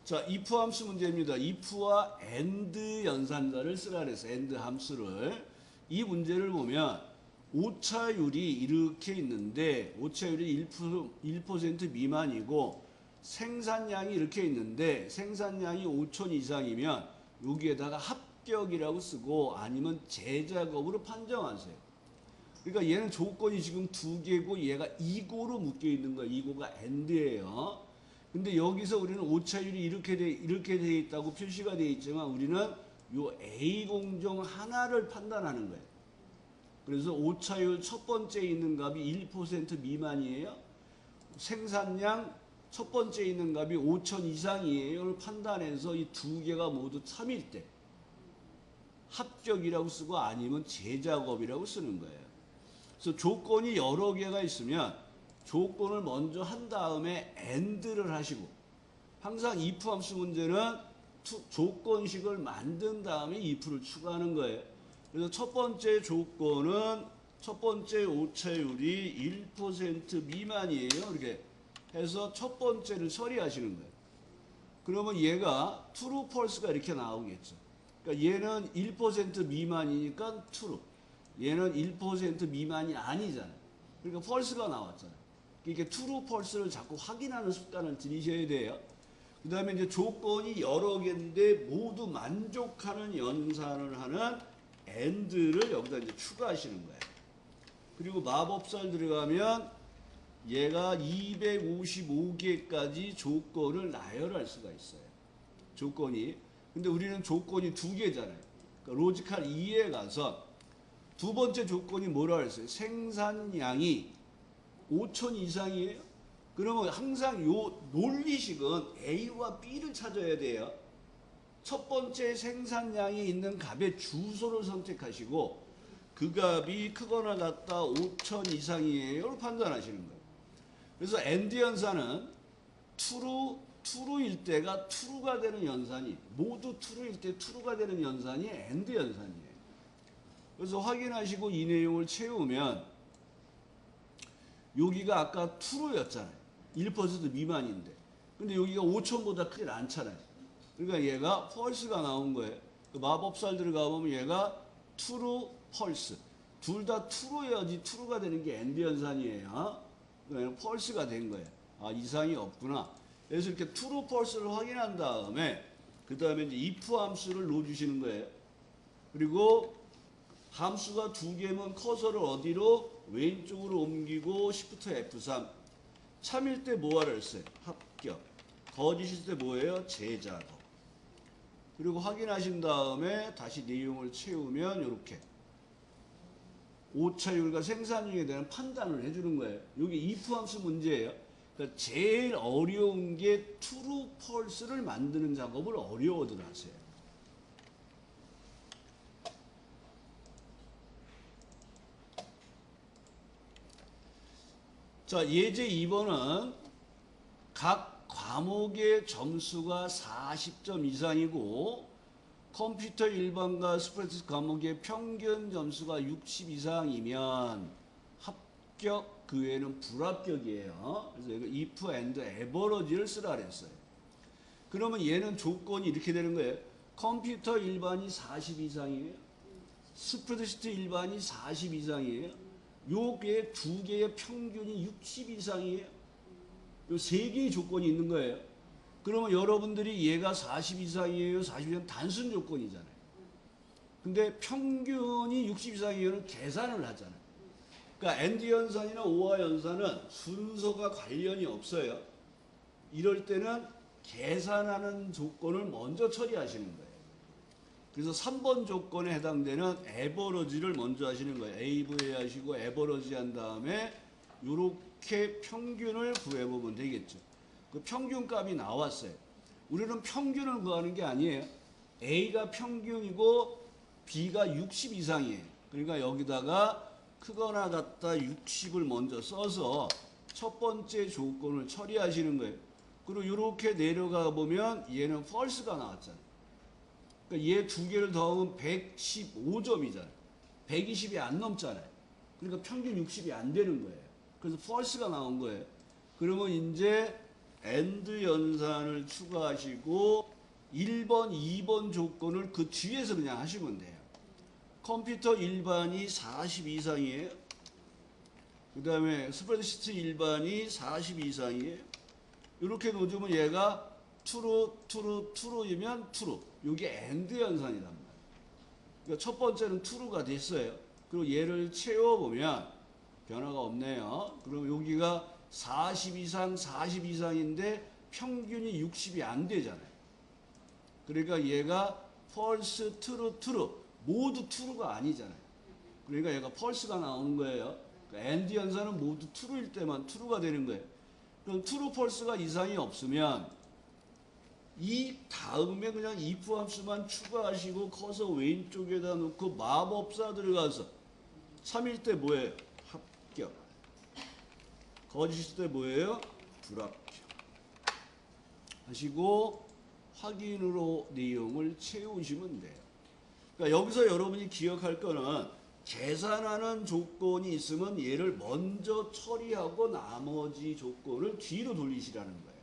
자, if 함수 문제입니다. if와 and 연산자를 쓰라 그래서 and 함수를. 이 문제를 보면 오차율이 이렇게 있는데 오차율이 1% 미만이고 생산량이 이렇게 있는데 생산량이 5천 이상이면 여기에다가 합격이라고 쓰고 아니면 재작업으로 판정하세요. 그러니까 얘는 조건이 지금 두 개고 얘가 이고로 묶여 있는 거예요. 이고가 and예요. 근데 여기서 우리는 오차율이 이렇게 돼 있다고 표시가 돼 있지만 우리는 요 A 공정 하나를 판단하는 거예요. 그래서 오차율 첫 번째 있는 값이 1% 미만이에요. 생산량 첫 번째 있는 값이 5천 이상이에요를 판단해서 이 두 개가 모두 3일 때 합격이라고 쓰고 아니면 재작업이라고 쓰는 거예요. 그래서 조건이 여러 개가 있으면 조건을 먼저 한 다음에 and를 하시고 항상 if 함수 문제는 조건식을 만든 다음에 if를 추가하는 거예요. 그래서 첫 번째 조건은 첫 번째 오차율이 1% 미만이에요. 이렇게 해서 첫 번째를 처리하시는 거예요. 그러면 얘가 true, false가 이렇게 나오겠죠. 그러니까 얘는 1% 미만이니까 true. 얘는 1% 미만이 아니잖아요. 그러니까 false가 나왔잖아요. 그러니까 true, false를 자꾸 확인하는 습관을 들이셔야 돼요. 그 다음에 이제 조건이 여러 개인데 모두 만족하는 연산을 하는 and를 여기다 이제 추가하시는 거예요. 그리고 마법살 들어가면 얘가 255개까지 조건을 나열할 수가 있어요. 조건이. 근데 우리는 조건이 두 개잖아요. 그러니까 로지컬 2에 가서 두 번째 조건이 뭐라 그랬어요? 생산량이 5천 이상이에요? 그러면 항상 요 논리식은 A와 B를 찾아야 돼요. 첫 번째 생산량이 있는 값의 주소를 선택하시고 그 값이 크거나 같다 5천 이상이에요를 판단하시는 거예요. 그래서 and 연산은 true일 때가 true가 되는 연산이 모두 true일 때 true가 되는 연산이 and 연산이에요. 그래서 확인하시고 이 내용을 채우면 여기가 아까 true였잖아요. 1% 미만인데 근데 여기가 5천보다 크진 않잖아요. 그러니까 얘가 false가 나온 거예요. 마법살 들어가 보면 얘가 true, false 둘 다 true여야지 true가 되는 게 and 연산이에요. 그러니까 false가 된 거예요. 아, 이상이 없구나. 그래서 이렇게 true, false를 확인한 다음에 그 다음에 이제 if 함수를 넣어주시는 거예요. 그리고 함수가 두 개면 커서를 어디로? 왼쪽으로 옮기고 Shift F3. 참일 때 뭐하라 했어요? 합격. 거짓일 때 뭐예요? 재작업. 그리고 확인하신 다음에 다시 내용을 채우면 이렇게 오차율과 생산량에 대한 판단을 해주는 거예요. 이게 if 함수 문제예요. 그러니까 제일 어려운 게 true, false를 만드는 작업을 어려워들 하세요. 자, 예제 2번은 각 과목의 점수가 40점 이상이고 컴퓨터 일반과 스프레드시트 과목의 평균 점수가 60 이상이면 합격, 그 외에는 불합격이에요. 그래서 이거 if and average를 쓰라 그랬어요. 그러면 얘는 조건이 이렇게 되는 거예요. 컴퓨터 일반이 40 이상이에요. 스프레드시트 일반이 40 이상이에요. 요게 두 개의 평균이 60 이상이에요. 요 세 개의 조건이 있는 거예요. 그러면 여러분들이 얘가 40 이상이에요. 40 이상 단순 조건이잖아요. 근데 평균이 60 이상이에요는 계산을 하잖아요. 그러니까 and 연산이나 OR 연산은 순서가 관련이 없어요. 이럴 때는 계산하는 조건을 먼저 처리하시는 거예요. 그래서 3번 조건에 해당되는 에버러지를 먼저 하시는 거예요. AV 하시고 에버러지 한 다음에 이렇게 평균을 구해보면 되겠죠. 그 평균값이 나왔어요. 우리는 평균을 구하는 게 아니에요. A가 평균이고 B가 60 이상이에요. 그러니까 여기다가 크거나 같다 60을 먼저 써서 첫 번째 조건을 처리하시는 거예요. 그리고 이렇게 내려가 보면 얘는 false가 나왔잖아요. 그러니까 얘 두 개를 더하면 115점이잖아요. 120이 안 넘잖아요. 그러니까 평균 60이 안 되는 거예요. 그래서 false가 나온 거예요. 그러면 이제 AND 연산을 추가하시고 1번, 2번 조건을 그 뒤에서 그냥 하시면 돼요. 컴퓨터 일반이 40 이상이에요. 그 다음에 스프레드시트 일반이 40 이상이에요. 이렇게 놓으면 얘가 true이면 true. 이게 AND 연산이란 말이에요. 그러니까 첫 번째는 true가 됐어요. 그리고 얘를 채워보면 변화가 없네요. 그럼 여기가 40 이상, 40 이상인데 평균이 60이 안 되잖아요. 그러니까 얘가 false, true 모두 true가 아니잖아요. 그러니까 얘가 false가 나오는 거예요. 그러니까 AND 연산은 모두 true일 때만 true가 되는 거예요. 그럼 true, false가 이상이 없으면 이 다음에 그냥 if 함수만 추가하시고 커서 왼쪽에다 놓고 마법사 들어가서 3일 때 뭐예요? 합격. 거짓일 때 뭐예요? 불합격. 하시고 확인으로 내용을 채우시면 돼요. 그러니까 여기서 여러분이 기억할 거는 계산하는 조건이 있으면 얘를 먼저 처리하고 나머지 조건을 뒤로 돌리시라는 거예요.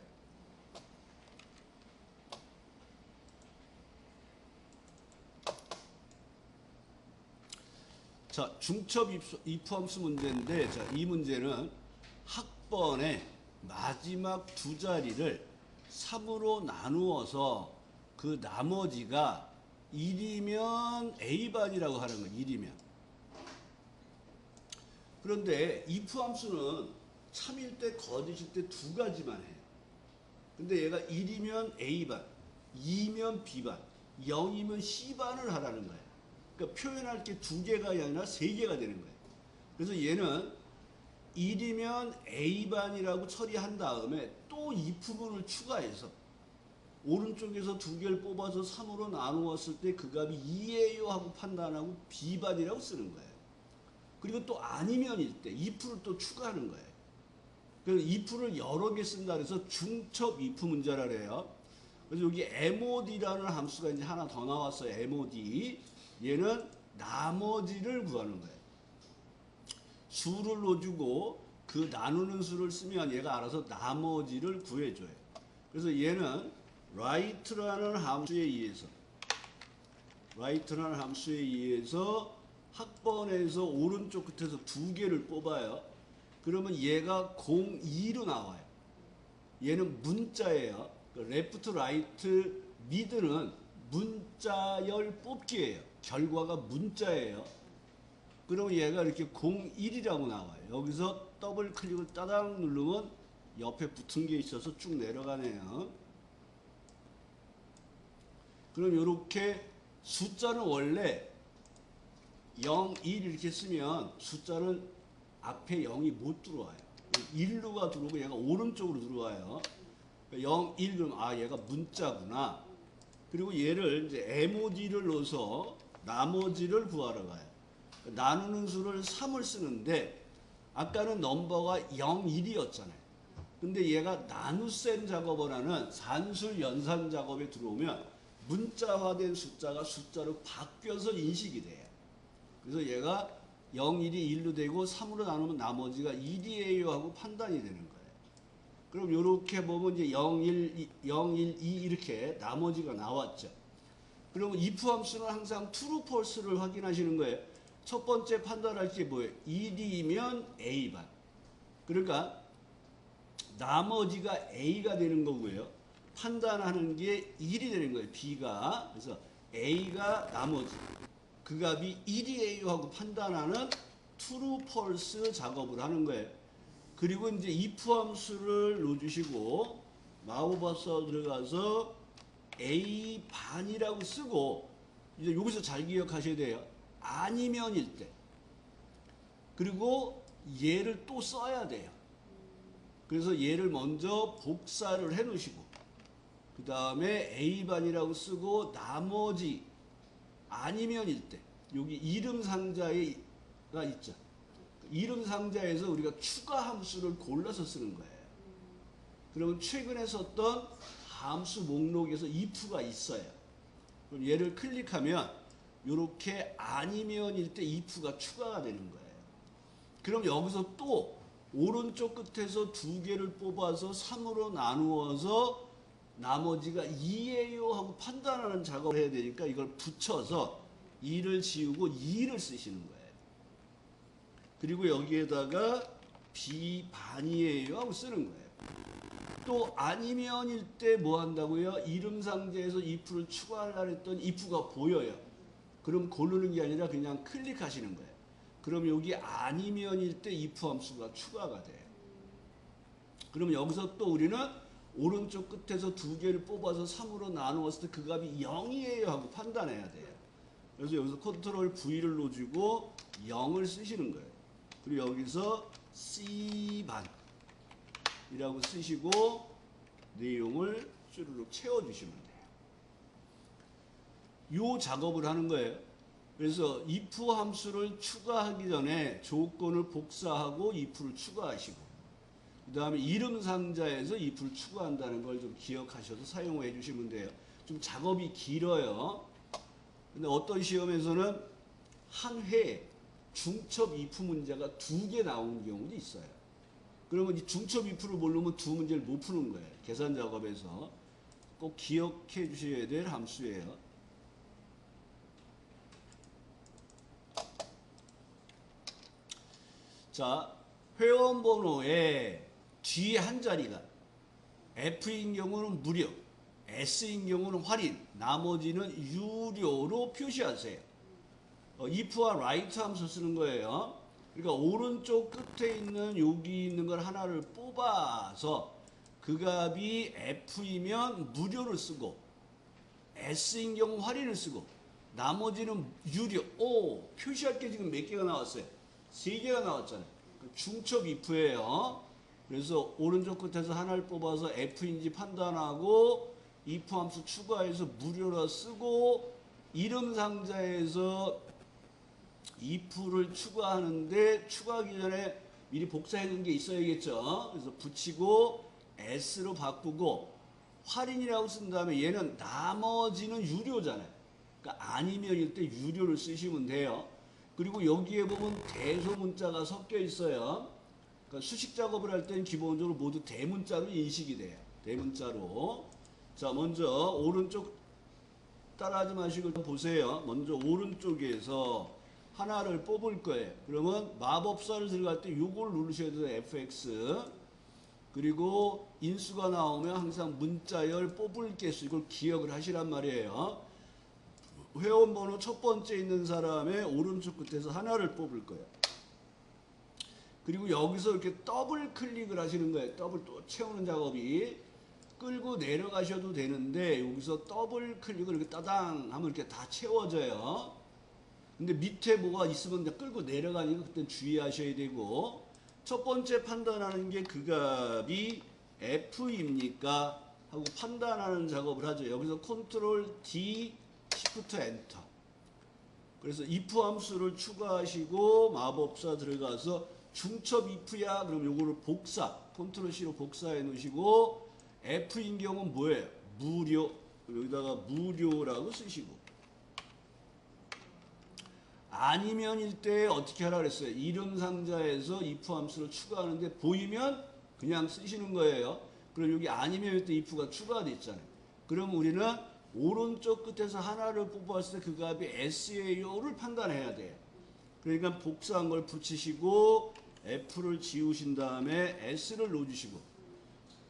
자, 중첩 if 함수 문제인데, 자, 이 문제는 학번의 마지막 두 자리를 3으로 나누어서 그 나머지가 1이면 A반이라고 하는 거예요. 1이면. 그런데 if 함수는 참일 때 거짓일 때 두 가지만 해요. 근데 얘가 1이면 A반, 2면 B반, 0이면 C반을 하라는 거예요. 그러니까 표현할 게 두 개가 아니라 세 개가 되는 거예요. 그래서 얘는 1이면 A반이라고 처리한 다음에 또 if문을 추가해서 오른쪽에서 두 개를 뽑아서 3으로 나누었을 때 그 값이 2예요 하고 판단하고 B반이라고 쓰는 거예요. 그리고 또 아니면일 때 if를 또 추가하는 거예요. 그래서 if를 여러 개 쓴다 그래서 중첩 if 문제라 그래요. 그래서 여기 mod라는 함수가 이제 하나 더 나왔어요. mod. 얘는 나머지를 구하는 거예요. 수를 넣어주고 그 나누는 수를 쓰면 얘가 알아서 나머지를 구해줘요. 그래서 얘는 write라는 함수에 의해서 학번에서 오른쪽 끝에서 두 개를 뽑아요. 그러면 얘가 02로 나와요. 얘는 문자예요. left, right, mid는 문자열 뽑기예요. 결과가 문자예요. 그러면 얘가 이렇게 01이라고 나와요. 여기서 더블 클릭을 따당 누르면 옆에 붙은 게 있어서 쭉 내려가네요. 그럼 이렇게 숫자는 원래 0, 1 이렇게 쓰면 숫자는 앞에 0이 못 들어와요. 1루가 들어오고 얘가 오른쪽으로 들어와요. 0, 1 그럼 아 얘가 문자구나. 그리고 얘를 이제 mod를 넣어서 나머지를 구하러 가요. 나누는 수를 3을 쓰는데 아까는 넘버가 0, 1이었잖아요. 근데 얘가 나눗셈 작업을 하는 산술 연산 작업에 들어오면 문자화된 숫자가 숫자로 바뀌어서 인식이 돼요. 그래서 얘가 0, 1이 1로 되고 3으로 나누면 나머지가 1이에요 하고 판단이 되는 거예요. 그럼 이렇게 보면 이제 0, 1, 2 이렇게 나머지가 나왔죠. 그러면 if 함수는 항상 true, false를 확인하시는 거예요. 첫 번째 판단할 게 뭐예요? 1이면 A반. 그러니까 나머지가 A가 되는 거고요. 판단하는 게 1이 되는 거예요. B가. 그래서 A가 나머지. 그 값이 1이에요 하고 판단하는 true, false 작업을 하는 거예요. 그리고 이제 if 함수를 넣어주시고 마우버서 들어가서 A 반이라고 쓰고 이제 여기서 잘 기억하셔야 돼요. 아니면일 때. 그리고 얘를 또 써야 돼요. 그래서 얘를 먼저 복사를 해 놓으시고 그 다음에 A반이라고 쓰고 나머지 아니면일 때 여기 이름 상자가 있죠. 이름 상자에서 우리가 추가 함수를 골라서 쓰는 거예요. 그러면 최근에 썼던 함수 목록에서 if가 있어요. 그럼 얘를 클릭하면 이렇게 아니면일 때 if가 추가가 되는 거예요. 그럼 여기서 또 오른쪽 끝에서 두 개를 뽑아서 3으로 나누어서 나머지가 2예요 하고 판단하는 작업을 해야 되니까 이걸 붙여서 2를 지우고 2를 쓰시는 거예요. 그리고 여기에다가 B반이에요 하고 쓰는 거예요. 또 아니면일 때 뭐 한다고요? 이름 상자에서 if를 추가하려고 했더니 if가 보여요. 그럼 고르는 게 아니라 그냥 클릭하시는 거예요. 그럼 여기 아니면일 때 if 함수가 추가가 돼요. 그럼 여기서 또 우리는 오른쪽 끝에서 두 개를 뽑아서 3으로 나누었을 때 그 값이 0이에요 하고 판단해야 돼요. 그래서 여기서 컨트롤 V를 놓주고 0을 쓰시는 거예요. 그리고 여기서 C반이라고 쓰시고 내용을 쭈르륵 채워주시면 돼요. 이 작업을 하는 거예요. 그래서 if 함수를 추가하기 전에 조건을 복사하고 if를 추가하시고 그 다음에 이름 상자에서 if를 추가한다는 걸 좀 기억하셔서 사용해 주시면 돼요. 좀 작업이 길어요. 근데 어떤 시험에서는 한 회 중첩 if 문제가 2개 나오는 경우도 있어요. 그러면 이 중첩 if를 모르면 두 문제를 못 푸는 거예요. 계산 작업에서 꼭 기억해 주셔야 될 함수예요. 자, 회원 번호에 뒤에 한 자리가 F인 경우는 무료, S인 경우는 할인, 나머지는 유료로 표시하세요. if와 right 함수 쓰는 거예요. 그러니까 오른쪽 끝에 있는 여기 있는 걸 하나를 뽑아서 그 값이 F이면 무료를 쓰고 S인 경우 할인을 쓰고 나머지는 유료. 오, 표시할 게 지금 몇 개가 나왔어요? 3개가 나왔잖아요. 중첩 if예요. 그래서 오른쪽 끝에서 하나를 뽑아서 F인지 판단하고 if 함수 추가해서 무료로 쓰고 이름 상자에서 if를 추가하는데 추가하기 전에 미리 복사해 놓은 게 있어야겠죠. 그래서 붙이고 S로 바꾸고 할인이라고 쓴 다음에 얘는 나머지는 유료잖아요. 그러니까 아니면일 때 유료를 쓰시면 돼요. 그리고 여기에 보면 대소문자가 섞여 있어요. 그러니까 수식 작업을 할 때는 기본적으로 모두 대문자로 인식이 돼요. 대문자로. 자, 먼저 오른쪽 따라하지 마시고 보세요. 먼저 오른쪽에서 하나를 뽑을 거예요. 그러면 마법사를 들어갈 때 요걸 누르셔야 돼요. FX. 그리고 인수가 나오면 항상 문자열 뽑을 개수 이걸 기억을 하시란 말이에요. 회원 번호 첫 번째 있는 사람의 오른쪽 끝에서 하나를 뽑을 거예요. 그리고 여기서 이렇게 더블 클릭을 하시는 거예요. 더블 또 채우는 작업이. 끌고 내려가셔도 되는데 여기서 더블 클릭을 이렇게 따당 하면 이렇게 다 채워져요. 근데 밑에 뭐가 있으면 이제 끌고 내려가니까 그때 주의하셔야 되고 첫 번째 판단하는 게 그 값이 F입니까? 하고 판단하는 작업을 하죠. 여기서 컨트롤 D, 시프트 엔터. 그래서 if 함수를 추가하시고 마법사 들어가서 중첩 if야 그럼 요거를 복사 컨트롤 C로 복사해 놓으시고 F인 경우는 뭐예요? 무료. 여기다가 무료라고 쓰시고 아니면일 때 어떻게 하라 그랬어요? 이름 상자에서 if 함수를 추가하는데 보이면 그냥 쓰시는 거예요. 그럼 여기 아니면일 때 if가 추가되어 있잖아요. 그럼 우리는 오른쪽 끝에서 하나를 뽑았을 때 그 값이 S예요를 판단해야 돼요. 그러니까 복사한 걸 붙이시고 F를 지우신 다음에 S를 넣어주시고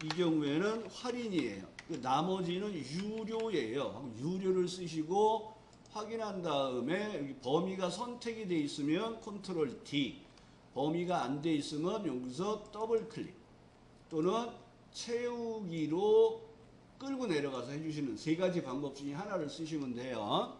이 경우에는 할인이에요. 나머지는 유료예요. 유료를 쓰시고 확인한 다음에 여기 범위가 선택이 돼 있으면 컨트롤 D, 범위가 안 돼 있으면 여기서 더블 클릭 또는 채우기로 끌고 내려가서 해주시는 세 가지 방법 중에 하나를 쓰시면 돼요.